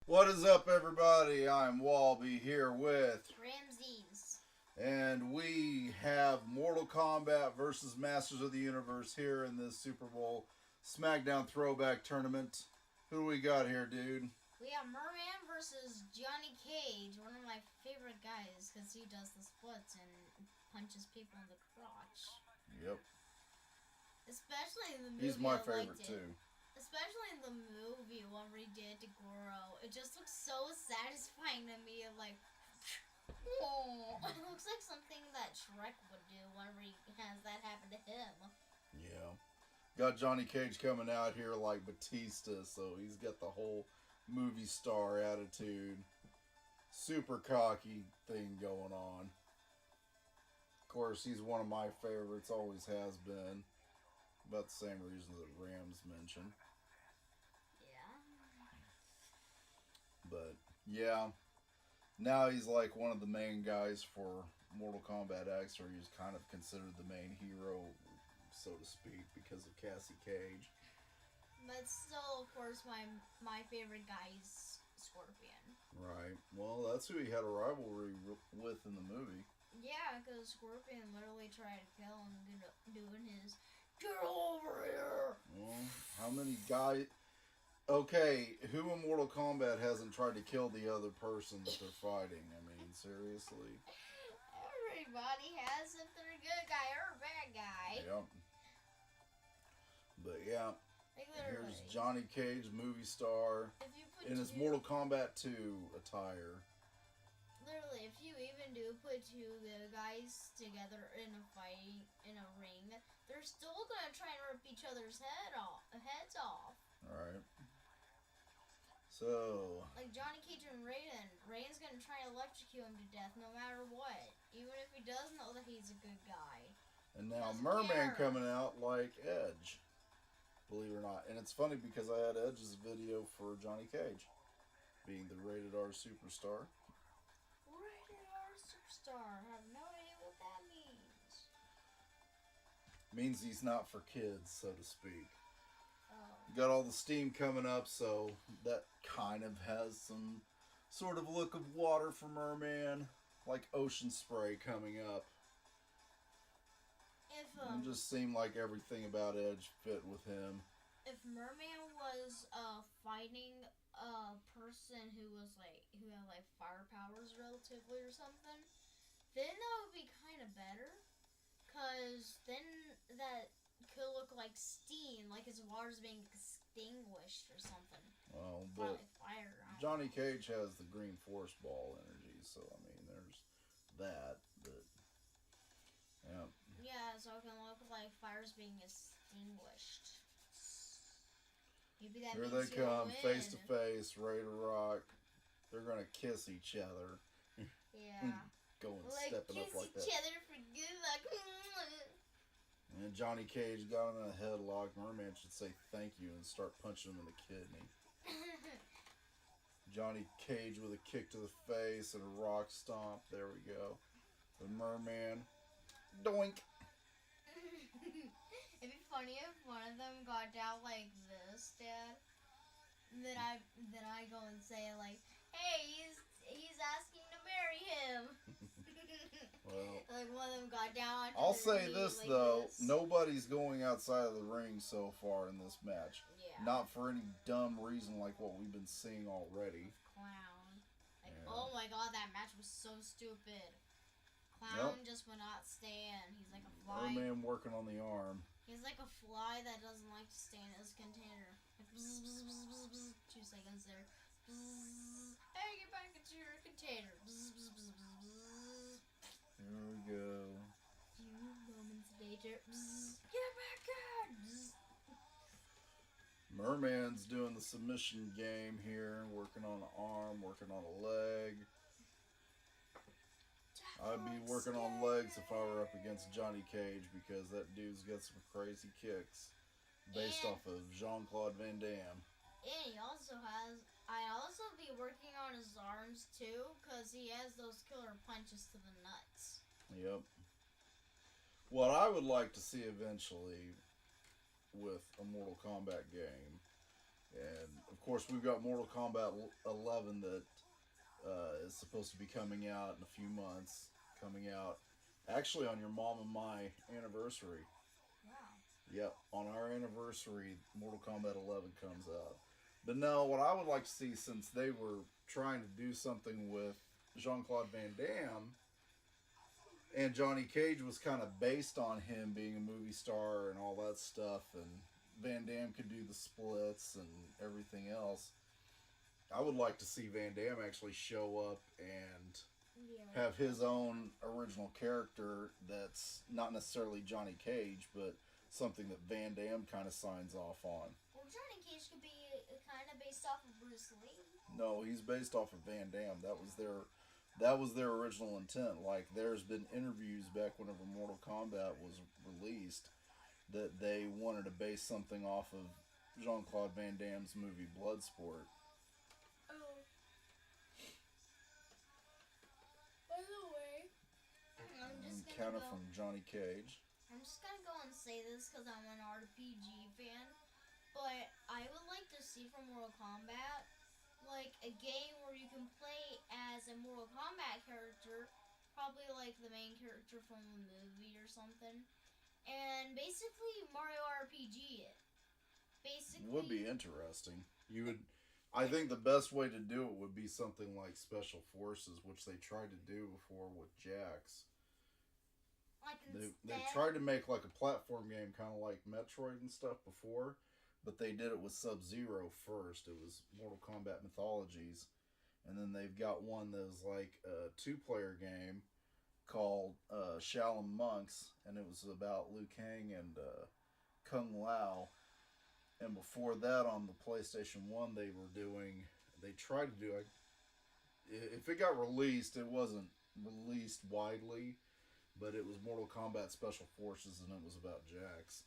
What is up, everybody? I'm Walby here with Ramses. and we have Mortal Kombat versus Masters of the Universe here in this Super Bowl SmackDown Throwback Tournament. Who do we got here, dude? We have Mer-Man versus Johnny Cage, one of my favorite guys, because he does the splits and punches people in the crotch. Yep. Especially in the movie. He's my favorite, too. Especially in the movie, what he did to Goro. It just looks so satisfying to me, like... Oh, it looks like something that Shrek would do whenever he has that happen to him. Yeah. Got Johnny Cage coming out here like Batista, so he's got the whole movie star attitude. Super cocky thing going on. Of course, he's one of my favorites, always has been. About the same reason that Rams mentioned. Yeah. But, yeah. Now he's like one of the main guys for Mortal Kombat X, or he's kind of considered the main hero, so to speak, because of Cassie Cage. But still, of course, my favorite guy is Scorpion. Right. Well, that's who he had a rivalry with in the movie. Yeah, because Scorpion literally tried to kill him doing his, "Get over here!" Well, how many guys... Okay, who in Mortal Kombat hasn't tried to kill the other person that they're fighting? I mean, seriously? Everybody has if they're a good guy or a bad guy. Yep. But yeah, Like here's Johnny Cage, movie star, in his Mortal Kombat 2 attire. Literally, if you even do put two good guys together in a fight, in a ring, they're still gonna try and rip each other's heads off. Alright. So... Like Johnny Cage and Raiden. Raiden's gonna try and electrocute him to death no matter what. Even if he does know that he's a good guy. And now Mer-Man coming out like Edge. Believe it or not. And it's funny because I had Edge's video for Johnny Cage. Being the rated R superstar. Rated R superstar. I have no idea what that means. Means he's not for kids, so to speak. Oh. Got all the steam coming up, so that kind of has some sort of look of water for Mer-Man. Like ocean spray coming up. It just seemed like everything about Edge fit with him. If Mer-Man was fighting a person who had like fire powers relatively or something, then that would be kind of better. Cause then that could look like steam, like his water's being extinguished or something. Well, but fire. Johnny Cage has the green force ball energy, so I mean, there's that. But yeah. Yeah, so it can look like fire's being extinguished. Maybe that Here means they come, win. face to face, ready to rock. They're gonna kiss each other. Yeah. Stepping up like that. Kiss each other for good luck. And Johnny Cage got him in a headlock. Mer-Man should say thank you and start punching him in the kidney. Johnny Cage with a kick to the face and a rock stomp. There we go. The Mer-Man. Doink. It'd be funny if one of them got down like this, Dad. Then I go and say like, "Hey, he's asking to marry him." Well, like one of them got down. I'll say this like though, this. Nobody's going outside of the ring so far in this match. Yeah. Not for any dumb reason like what we've been seeing already. Clown. Like, yeah. Oh my god, that match was so stupid. Clown just would not stand. He's like a fly. Mer-Man working on the arm. He's like a fly that doesn't like to stay in his container. Like, bzz, bzz, bzz, bzz, bzz. 2 seconds there. Bzz. Hey, get back into your container. Bzz, bzz, bzz, bzz, bzz. Here we go. A few moments later. Bzz. Get back in. Bzz. Mer-Man's doing the submission game here, working on an arm, working on a leg. I'd be working on legs if I were up against Johnny Cage because that dude's got some crazy kicks based off of Jean-Claude Van Damme. And I'd also be working on his arms too because he has those killer punches to the nuts. Yep. What I would like to see eventually with a Mortal Kombat game, and of course, we've got Mortal Kombat 11 that is supposed to be coming out in a few months. Coming out actually on your mom and my anniversary. Wow. Yep, on our anniversary, Mortal Kombat 11 comes out. But no, what I would like to see, since they were trying to do something with Jean Claude Van Damme, and Johnny Cage was kind of based on him being a movie star and all that stuff, and Van Damme could do the splits and everything else. I would like to see Van Damme actually show up and Yeah. have his own original character that's not necessarily Johnny Cage, but something that Van Damme kind of signs off on. Well, Johnny Cage could be kind of based off of Bruce Lee. No, he's based off of Van Damme. That was their original intent. Like, there's been interviews back whenever Mortal Kombat was released that they wanted to base something off of Jean Claude Van Damme's movie Bloodsport. Oh. By the way, I'm just gonna Counter go. from Johnny Cage. I'm just gonna go and say this because I'm an RPG fan, but I would like to see from Mortal Kombat, like a game where you can play as a Mortal Kombat character, probably like the main character from the movie or something, and basically Mario RPG it. Basically, Would be interesting. I think the best way to do it would be something like Special Forces, which they tried to do before with Jax. like They instead. tried to make like a platform game, kind of like Metroid and stuff before, but they did it with Sub-Zero first. It was Mortal Kombat Mythologies, and then they've got one that was like a two-player game called Shaolin Monks, and it was about Liu Kang and Kung Lao. And before that, on the PlayStation 1, they tried to do, if it got released, it wasn't released widely, but it was Mortal Kombat Special Forces, and it was about Jax.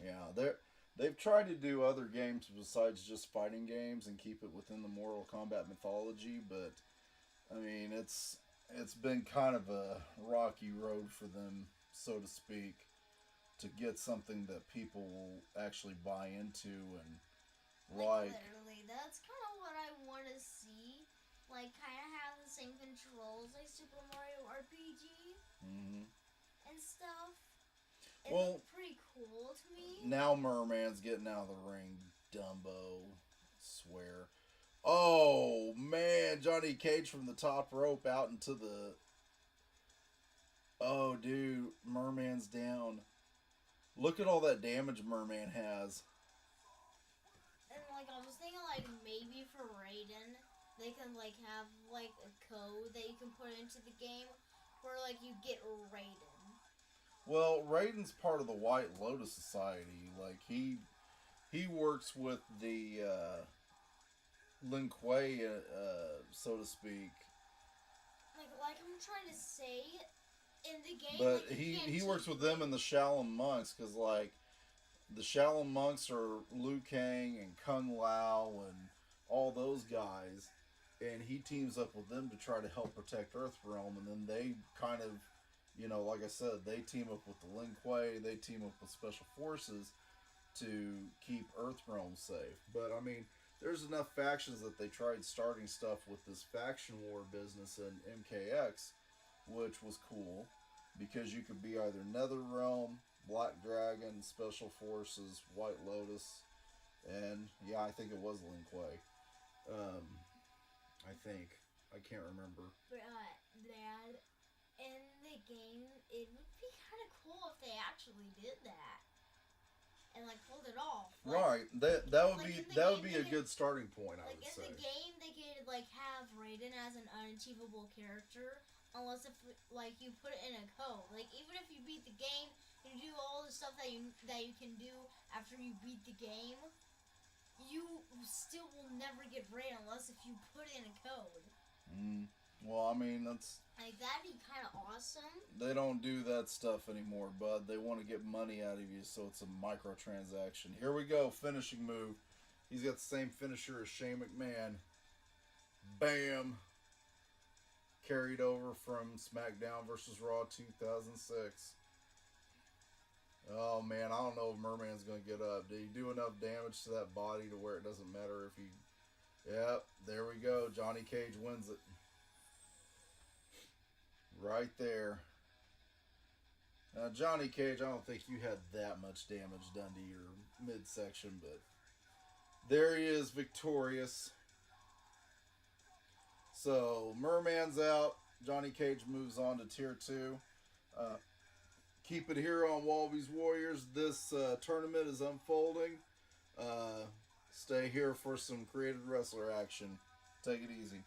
Yeah, they've tried to do other games besides just fighting games and keep it within the Mortal Kombat mythology, but I mean, it's been kind of a rocky road for them, so to speak, to get something that people will actually buy into and like. Literally, that's kind of what I want to see. Like, kind of have the same controls like Super Mario RPG Mhm. and stuff. It Well, looked pretty cool to me. Now Mer-Man's getting out of the ring, Dumbo. Swear. Oh man, Johnny Cage from the top rope out into the. Oh dude, Mer-Man's down. Look at all that damage Mer-Man has. And like, I was thinking like maybe for Raiden, they can like have like a code that you can put into the game where like you get Raiden. Well, Raiden's part of the White Lotus Society. Like he works with the Lin Kuei, so to speak. Like I'm trying to say, in the game. But like, you can't he works teach- with them in the Shaolin Monks, because like the Shaolin Monks are Liu Kang and Kung Lao and all those guys, and he teams up with them to try to help protect Earthrealm, and then they kind of, like I said, they team up with the Lin Kuei, they team up with Special Forces to keep Earthrealm safe. But I mean, there's enough factions that they tried starting stuff with this faction war business in MKX, which was cool because you could be either NetherRealm, Black Dragon, Special Forces, White Lotus, and yeah, I think it was Lin Kuei. I think. I can't remember. But Dad, in the game, it would be kind of cool if they actually did that and like pulled it off. Right. That would like be in the that would game, be a they good starting point, I Like would in say. the game, they could like have Raiden as an unachievable character, unless if like you put it in a code. Like even if you beat the game, and you do all the stuff that you can do after you beat the game, you still will never get Raiden unless if you put it in a code. Well, I mean, Like that'd be kind of awesome. they don't do that stuff anymore, bud. They want to get money out of you, so it's a microtransaction. Here we go, finishing move. He's got the same finisher as Shane McMahon. Bam! Carried over from SmackDown vs. Raw 2006. Oh man, I don't know if Mer-Man's gonna get up. Did he do enough damage to that body to where it doesn't matter if he... Yep, there we go. Johnny Cage wins it. Right there. Now, Johnny Cage, I don't think you had that much damage done to your midsection, but there he is, victorious. So, Mer-Man's out. Johnny Cage moves on to Tier 2. Keep it here on Wallabies Warriors. This tournament is unfolding. Stay here for some created wrestler action. Take it easy.